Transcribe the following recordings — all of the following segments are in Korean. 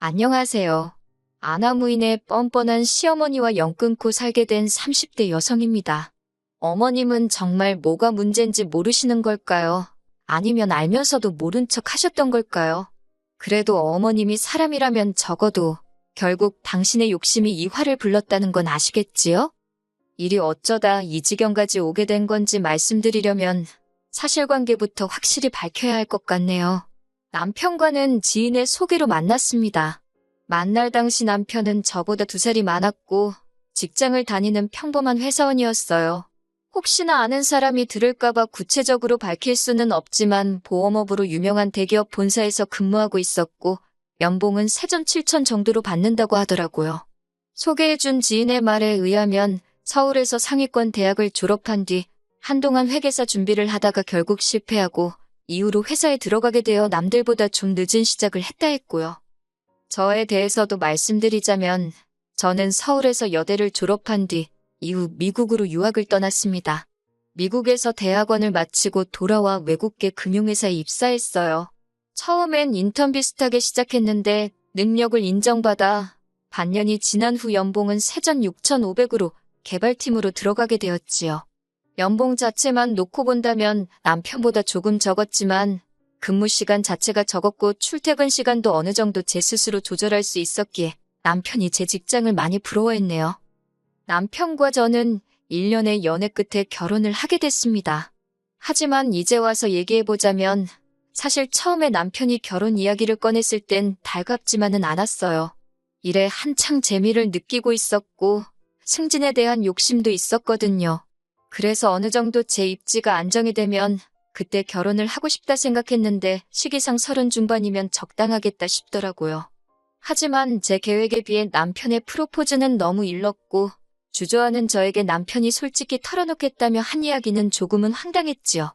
안녕하세요. 아나무인의 뻔뻔한 시어머니와 연 끊고 살게 된 30대 여성입니다. 어머님은 정말 뭐가 문제인지 모르시는 걸까요? 아니면 알면서도 모른 척 하셨던 걸까요? 그래도 어머님이 사람이라면 적어도 결국 당신의 욕심이 이 화를 불렀다는 건 아시겠지요? 일이 어쩌다 이 지경까지 오게 된 건지 말씀드리려면 사실관계부터 확실히 밝혀야 할 것 같네요. 남편과는 지인의 소개로 만났습니다. 만날 당시 남편은 저보다 2살이 많았고 직장을 다니는 평범한 회사원이었어요. 혹시나 아는 사람이 들을까봐 구체적으로 밝힐 수는 없지만 보험업으로 유명한 대기업 본사에서 근무하고 있었고 연봉은 세전 7천 정도로 받는다고 하더라고요. 소개해준 지인의 말에 의하면 서울에서 상위권 대학을 졸업한 뒤 한동안 회계사 준비를 하다가 결국 실패하고 이후로 회사에 들어가게 되어 남들보다 좀 늦은 시작을 했다 했고요. 저에 대해서도 말씀드리자면 저는 서울에서 여대를 졸업한 뒤 이후 미국으로 유학을 떠났습니다. 미국에서 대학원을 마치고 돌아와 외국계 금융회사에 입사했어요. 처음엔 인턴 비슷하게 시작했는데 능력을 인정받아 반년이 지난 후 연봉은 세전 6,500으로 개발팀으로 들어가게 되었지요. 연봉 자체만 놓고 본다면 남편보다 조금 적었지만 근무 시간 자체가 적었고 출퇴근 시간도 어느 정도 제 스스로 조절할 수 있었기에 남편이 제 직장을 많이 부러워했네요. 남편과 저는 1년의 연애 끝에 결혼을 하게 됐습니다. 하지만 이제 와서 얘기해보자면 사실 처음에 남편이 결혼 이야기를 꺼냈을 땐 달갑지만은 않았어요. 일에 한창 재미를 느끼고 있었고 승진에 대한 욕심도 있었거든요. 그래서 어느 정도 제 입지가 안정이 되면 그때 결혼을 하고 싶다 생각했는데 시기상 30 중반이면 적당하겠다 싶더라고요. 하지만 제 계획에 비해 남편의 프로포즈는 너무 일렀고 주저하는 저에게 남편이 솔직히 털어놓겠다며 한 이야기는 조금은 황당했지요.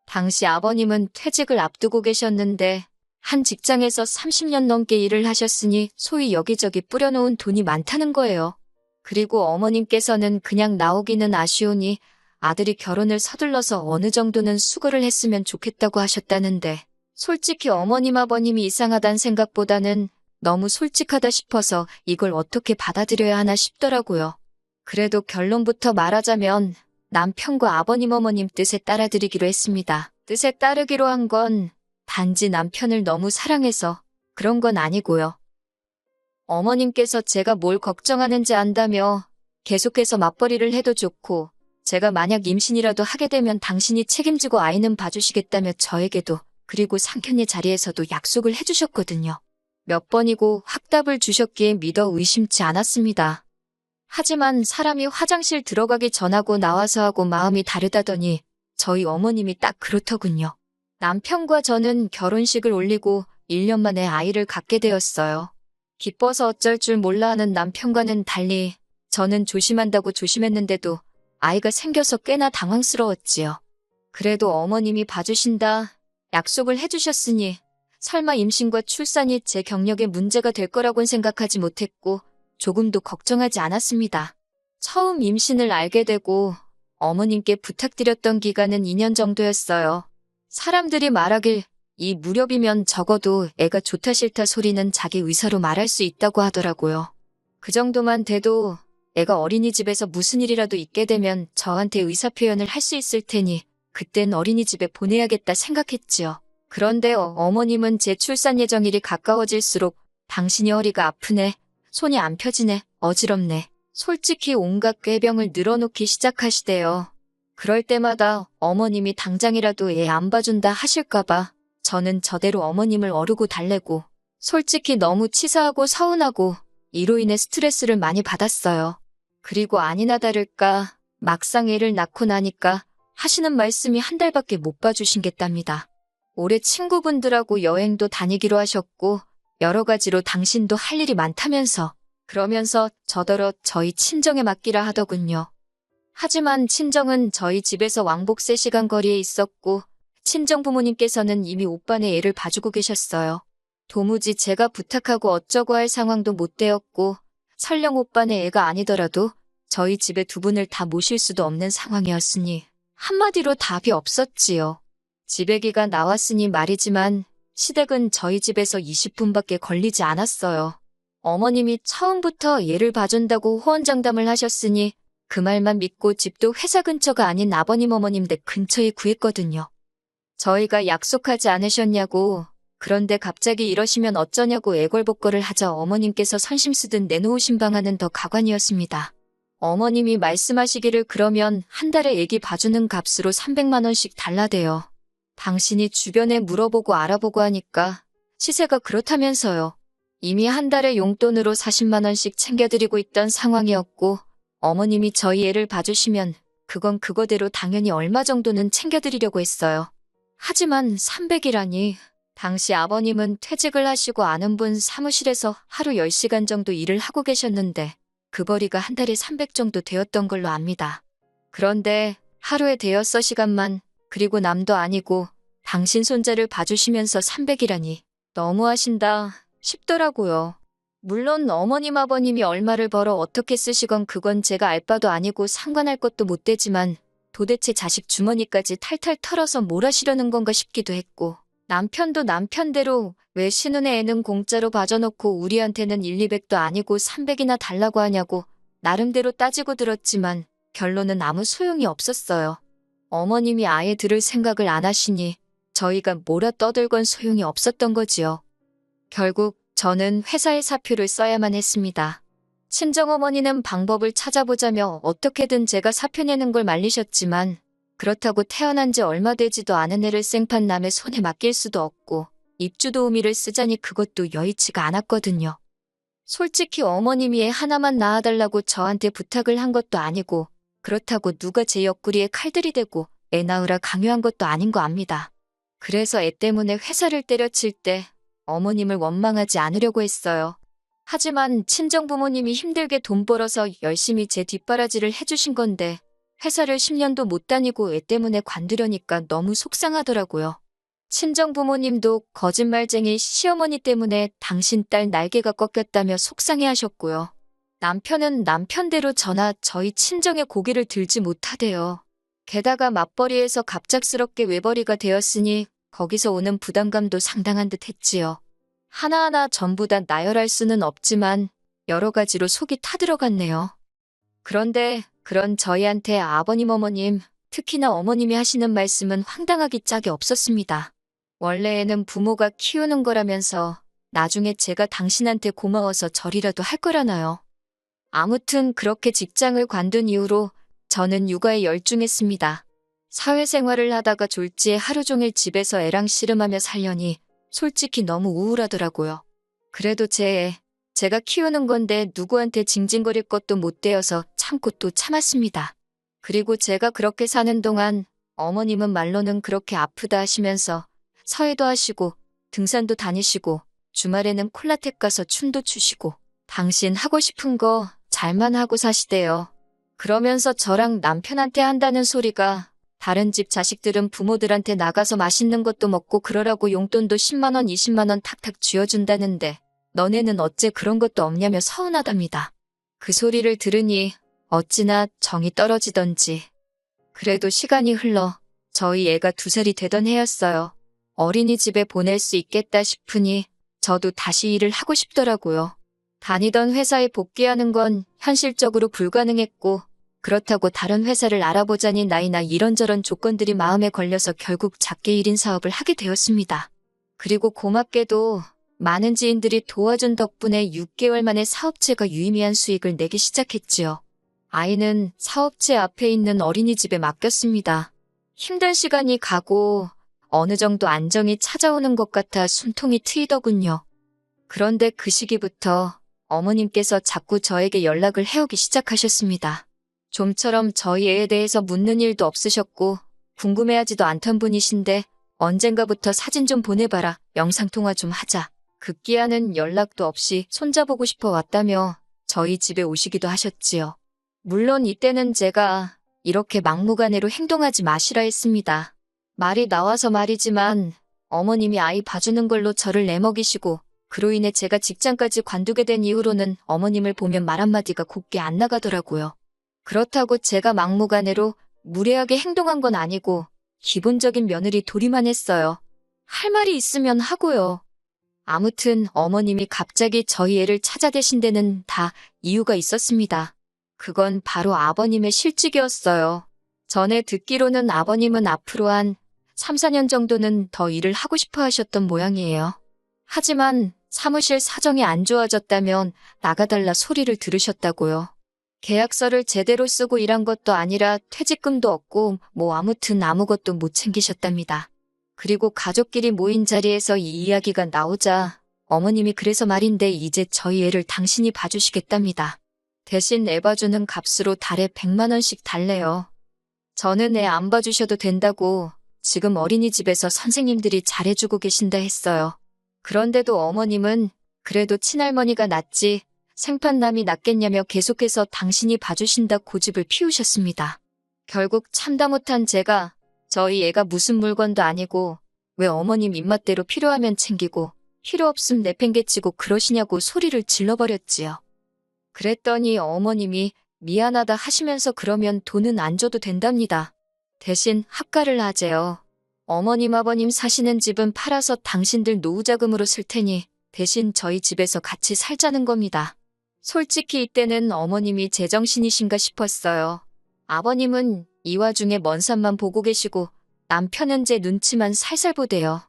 당시 아버님은 퇴직을 앞두고 계셨는데 한 직장에서 30년 넘게 일을 하셨으니 소위 여기저기 뿌려놓은 돈이 많다는 거예요. 그리고 어머님께서는 그냥 나오기는 아쉬우니 아들이 결혼을 서둘러서 어느 정도는 수고를 했으면 좋겠다고 하셨다는데 솔직히 어머님 아버님이 이상하단 생각보다는 너무 솔직하다 싶어서 이걸 어떻게 받아들여야 하나 싶더라고요. 그래도 결론부터 말하자면 남편과 아버님 어머님 뜻에 따라드리기로 했습니다. 뜻에 따르기로 한 건 단지 남편을 너무 사랑해서 그런 건 아니고요. 어머님께서 제가 뭘 걱정하는지 안다며 계속해서 맞벌이를 해도 좋고 제가 만약 임신이라도 하게 되면 당신이 책임지고 아이는 봐주시겠다며 저에게도 그리고 상견례 자리에서도 약속을 해주셨거든요. 몇 번이고 확답을 주셨기에 믿어 의심치 않았습니다. 하지만 사람이 화장실 들어가기 전하고 나와서 하고 마음이 다르다더니 저희 어머님이 딱 그렇더군요. 남편과 저는 결혼식을 올리고 1년 만에 아이를 갖게 되었어요. 기뻐서 어쩔 줄 몰라 하는 남편과는 달리 저는 조심한다고 조심했는데도 아이가 생겨서 꽤나 당황스러웠지요. 그래도 어머님이 봐주신다 약속을 해주셨으니 설마 임신과 출산이 제 경력에 문제가 될 거라고는 생각하지 못했고 조금도 걱정하지 않았습니다. 처음 임신을 알게 되고 어머님께 부탁드렸던 기간은 2년 정도였어요. 사람들이 말하길 이 무렵이면 적어도 애가 좋다 싫다 소리는 자기 의사로 말할 수 있다고 하더라고요. 그 정도만 돼도 애가 어린이집에서 무슨 일이라도 있게 되면 저한테 의사표현을 할 수 있을 테니 그땐 어린이집에 보내야겠다 생각했지요. 그런데 어머님은 제 출산 예정일이 가까워질수록 당신이 허리가 아프네, 손이 안 펴지네, 어지럽네, 솔직히 온갖 꾀병을 늘어놓기 시작하시대요. 그럴 때마다 어머님이 당장이라도 애 안 봐준다 하실까봐 저는 저대로 어머님을 어르고 달래고 솔직히 너무 치사하고 서운하고 이로 인해 스트레스를 많이 받았어요. 그리고 아니나 다를까 막상 애를 낳고 나니까 하시는 말씀이 한 달밖에 못 봐주신겠답니다. 올해 친구분들하고 여행도 다니기로 하셨고 여러 가지로 당신도 할 일이 많다면서 그러면서 저더러 저희 친정에 맡기라 하더군요. 하지만 친정은 저희 집에서 왕복 3시간 거리에 있었고 친정 부모님께서는 이미 오빠네 애를 봐주고 계셨어요. 도무지 제가 부탁하고 어쩌고 할 상황도 못 되었고 설령 오빠네 애가 아니더라도 저희 집에 2분을 다 모실 수도 없는 상황이었으니 한마디로 답이 없었지요. 집애기가 나왔으니 말이지만 시댁은 저희 집에서 20분밖에 걸리지 않았어요. 어머님이 처음부터 얘를 봐준다고 호언장담을 하셨으니 그 말만 믿고 집도 회사 근처가 아닌 아버님 어머님 댁 근처에 구했거든요. 저희가 약속하지 않으셨냐고, 그런데 갑자기 이러시면 어쩌냐고 애걸복걸을 하자 어머님께서 선심 쓰듯 내놓으신 방안은 더 가관이었습니다. 어머님이 말씀하시기를 그러면 한 달에 애기 봐주는 값으로 300만 원씩 달라대요. 당신이 주변에 물어보고 알아보고 하니까 시세가 그렇다면서요. 이미 한 달에 용돈으로 40만 원씩 챙겨드리고 있던 상황이었고 어머님이 저희 애를 봐주시면 그건 그거대로 당연히 얼마 정도는 챙겨드리려고 했어요. 하지만 300이라니 당시 아버님은 퇴직을 하시고 아는 분 사무실에서 하루 10시간 정도 일을 하고 계셨는데 그 벌이가 한 달에 300 정도 되었던 걸로 압니다. 그런데 하루에 대여섯 시간만 그리고 남도 아니고 당신 손자를 봐주시면서 300이라니 너무하신다 싶더라고요. 물론 어머님 아버님이 얼마를 벌어 어떻게 쓰시건 그건 제가 알 바도 아니고 상관할 것도 못 되지만 도대체 자식 주머니까지 탈탈 털어서 뭘 하시려는 건가 싶기도 했고 남편도 남편대로 왜 신혼의 애는 공짜로 봐줘놓고 우리한테는 1, 200도 아니고 300이나 달라고 하냐고 나름대로 따지고 들었지만 결론은 아무 소용이 없었어요. 어머님이 아예 들을 생각을 안 하시니 저희가 뭐라 떠들건 소용이 없었던 거지요. 결국 저는 회사에 사표를 써야만 했습니다. 친정어머니는 방법을 찾아보자며 어떻게든 제가 사표 내는 걸 말리셨지만 그렇다고 태어난 지 얼마 되지도 않은 애를 생판 남의 손에 맡길 수도 없고 입주 도우미를 쓰자니 그것도 여의치가 않았거든요. 솔직히 어머님이 애 하나만 낳아달라고 저한테 부탁을 한 것도 아니고 그렇다고 누가 제 옆구리에 칼들이 대고 애 낳으라 강요한 것도 아닌 거 압니다. 그래서 애 때문에 회사를 때려칠 때 어머님을 원망하지 않으려고 했어요. 하지만 친정부모님이 힘들게 돈 벌어서 열심히 제 뒷바라지를 해주신 건데 회사를 10년도 못 다니고 애 때문에 관두려니까 너무 속상하더라고요. 친정부모님도 거짓말쟁이 시어머니 때문에 당신 딸 날개가 꺾였다며 속상해하셨고요. 남편은 남편대로 저나 저희 친정의 고기를 들지 못하대요. 게다가 맞벌이에서 갑작스럽게 외벌이가 되었으니 거기서 오는 부담감도 상당한 듯 했지요. 하나하나 전부 다 나열할 수는 없지만 여러 가지로 속이 타들어갔네요. 그런데 그런 저희한테 아버님 어머님, 특히나 어머님이 하시는 말씀은 황당하기 짝이 없었습니다. 원래 애는 부모가 키우는 거라면서 나중에 제가 당신한테 고마워서 절이라도 할 거라나요. 아무튼 그렇게 직장을 관둔 이후로 저는 육아에 열중했습니다. 사회생활을 하다가 졸지에 하루 종일 집에서 애랑 씨름하며 살려니 솔직히 너무 우울하더라고요. 그래도 제 애, 제가 키우는 건데 누구한테 징징거릴 것도 못 되어서 참고 또 참았습니다. 그리고 제가 그렇게 사는 동안 어머님은 말로는 그렇게 아프다 하시면서 서해도 하시고 등산도 다니시고 주말에는 콜라텍 가서 춤도 추시고 당신 하고 싶은 거 잘만 하고 사시대요. 그러면서 저랑 남편한테 한다는 소리가 다른 집 자식들은 부모들한테 나가서 맛있는 것도 먹고 그러라고 용돈도 10만 원, 20만 원 탁탁 쥐어준다는데 너네는 어째 그런 것도 없냐며 서운하답니다. 그 소리를 들으니 어찌나 정이 떨어지던지. 그래도 시간이 흘러 저희 애가 2살이 되던 해였어요. 어린이집에 보낼 수 있겠다 싶으니 저도 다시 일을 하고 싶더라고요. 다니던 회사에 복귀하는 건 현실적으로 불가능했고 그렇다고 다른 회사를 알아보자니 나이나 이런저런 조건들이 마음에 걸려서 결국 작게 1인 사업을 하게 되었습니다. 그리고 고맙게도 많은 지인들이 도와준 덕분에 6개월 만에 사업체가 유의미한 수익을 내기 시작했지요. 아이는 사업체 앞에 있는 어린이집에 맡겼습니다. 힘든 시간이 가고 어느 정도 안정이 찾아오는 것 같아 숨통이 트이더군요. 그런데 그 시기부터 어머님께서 자꾸 저에게 연락을 해오기 시작하셨습니다. 좀처럼 저희 애에 대해서 묻는 일도 없으셨고 궁금해하지도 않던 분이신데 언젠가부터 사진 좀 보내봐라, 영상통화 좀 하자. 급기야는 연락도 없이 손자보고 싶어 왔다며 저희 집에 오시기도 하셨지요. 물론 이때는 제가 이렇게 막무가내로 행동하지 마시라 했습니다. 말이 나와서 말이지만 어머님이 아이 봐주는 걸로 저를 내먹이시고 그로 인해 제가 직장까지 관두게 된 이후로는 어머님을 보면 말 한마디가 곱게 안 나가더라고요. 그렇다고 제가 막무가내로 무례하게 행동한 건 아니고 기본적인 며느리 도리만 했어요. 할 말이 있으면 하고요. 아무튼 어머님이 갑자기 저희 애를 찾아대신 데는 다 이유가 있었습니다. 그건 바로 아버님의 실직이었어요. 전에 듣기로는 아버님은 앞으로 한 3, 4년 정도는 더 일을 하고 싶어 하셨던 모양이에요. 하지만 사무실 사정이 안 좋아졌다면 나가달라 소리를 들으셨다고요. 계약서를 제대로 쓰고 일한 것도 아니라 퇴직금도 없고 아무튼 아무것도 못 챙기셨답니다. 그리고 가족끼리 모인 자리에서 이 이야기가 나오자 어머님이 그래서 말인데 이제 저희 애를 당신이 봐주시겠답니다. 대신 애 봐주는 값으로 달에 100만 원씩 달래요. 저는 애 안 봐주셔도 된다고 지금 어린이집에서 선생님들이 잘해주고 계신다 했어요. 그런데도 어머님은 그래도 친할머니가 낫지 생판남이 낫겠냐며 계속해서 당신이 봐주신다 고집을 피우셨습니다. 결국 참다 못한 제가 저희 애가 무슨 물건도 아니고 왜 어머님 입맛대로 필요하면 챙기고 필요 없음 내팽개치고 그러시냐고 소리를 질러버렸지요. 그랬더니 어머님이 미안하다 하시면서 그러면 돈은 안 줘도 된답니다. 대신 합가를 하재요. 어머님 아버님 사시는 집은 팔아서 당신들 노후자금으로 쓸 테니 대신 저희 집에서 같이 살자는 겁니다. 솔직히 이때는 어머님이 제정신이신가 싶었어요. 아버님은 이 와중에 먼 산만 보고 계시고 남편은 제 눈치만 살살 보대요.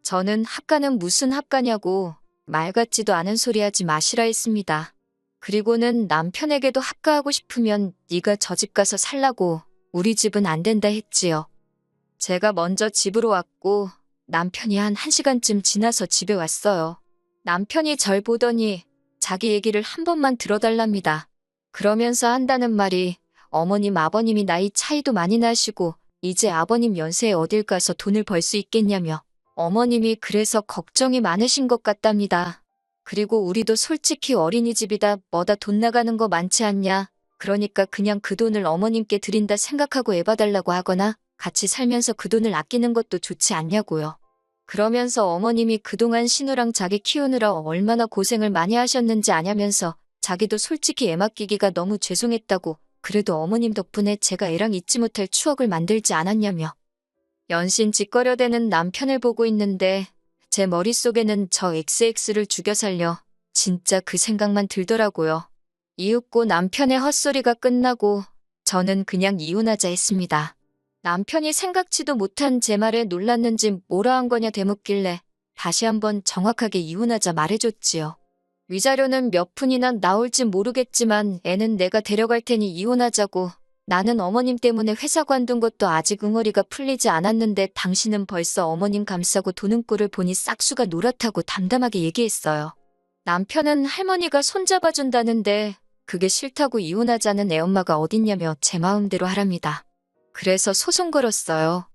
저는 합가는 무슨 합가냐고 말 같지도 않은 소리 하지 마시라 했습니다. 그리고는 남편에게도 합가하고 싶으면 네가 저 집 가서 살라고 우리 집은 안 된다 했지요. 제가 먼저 집으로 왔고 남편이 한 1시간쯤 지나서 집에 왔어요. 남편이 절 보더니 자기 얘기를 한 번만 들어달랍니다. 그러면서 한다는 말이 어머님 아버님이 나이 차이도 많이 나시고 이제 아버님 연세에 어딜 가서 돈을 벌 수 있겠냐며 어머님이 그래서 걱정이 많으신 것 같답니다. 그리고 우리도 솔직히 어린이집이다 뭐다 돈 나가는 거 많지 않냐. 그러니까 그냥 그 돈을 어머님께 드린다 생각하고 애 봐달라고 하거나 같이 살면서 그 돈을 아끼는 것도 좋지 않냐고요. 그러면서 어머님이 그동안 신우랑 자기 키우느라 얼마나 고생을 많이 하셨는지 아냐면서 자기도 솔직히 애 맡기기가 너무 죄송했다고 그래도 어머님 덕분에 제가 애랑 잊지 못할 추억을 만들지 않았냐며 연신 짓거려대는 남편을 보고 있는데 제 머릿속에는 저 XX를 죽여 살려 진짜 그 생각만 들더라고요. 이윽고 남편의 헛소리가 끝나고 저는 그냥 이혼하자 했습니다. 남편이 생각지도 못한 제 말에 놀랐는지 뭐라 한 거냐 되묻길래 다시 한번 정확하게 이혼하자 말해줬지요. 위자료는 몇 푼이나 나올진 모르겠지만 애는 내가 데려갈 테니 이혼하자고 나는 어머님 때문에 회사 관둔 것도 아직 응어리가 풀리지 않았는데 당신은 벌써 어머님 감싸고 도는 꼴을 보니 싹수가 노랗다고 담담하게 얘기했어요. 남편은 할머니가 손잡아준다는데 그게 싫다고 이혼하자는 애엄마가 어딨냐며 제 마음대로 하랍니다. 그래서 소송 걸었어요.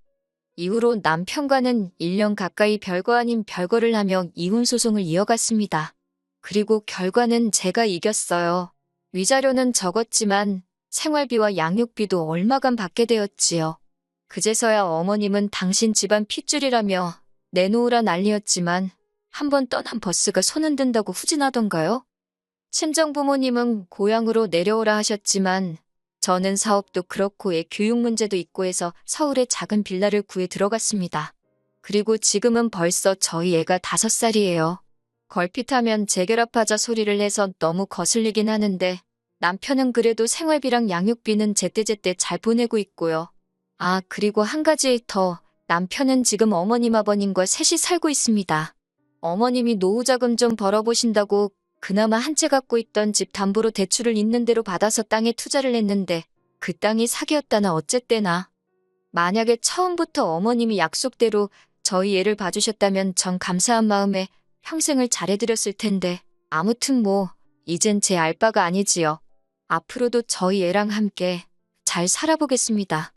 이후로 남편과는 1년 가까이 별거 아닌 별거를 하며 이혼 소송을 이어갔습니다. 그리고 결과는 제가 이겼어요. 위자료는 적었지만 생활비와 양육비도 얼마간 받게 되었지요. 그제서야 어머님은 당신 집안 핏줄이라며 내놓으라 난리였지만 한번 떠난 버스가 손 흔든다고 후진하던가요? 친정부모님은 고향으로 내려오라 하셨지만 저는 사업도 그렇고 애 교육 문제도 있고 해서 서울에 작은 빌라를 구해 들어갔습니다. 그리고 지금은 벌써 저희 애가 5살이에요. 걸핏하면 재결합하자 소리를 해서 너무 거슬리긴 하는데 남편은 그래도 생활비랑 양육비는 제때제때 잘 보내고 있고요. 아, 그리고 한 가지 더. 남편은 지금 어머님 아버님과 셋이 살고 있습니다. 어머님이 노후자금 좀 벌어보신다고 그나마 한 채 갖고 있던 집 담보로 대출을 있는 대로 받아서 땅에 투자를 했는데 그 땅이 사기였다나 어쨌대나. 만약에 처음부터 어머님이 약속대로 저희 애를 봐주셨다면 전 감사한 마음에 평생을 잘해드렸을 텐데 아무튼 이젠 제 알바가 아니지요. 앞으로도 저희 애랑 함께 잘 살아보겠습니다.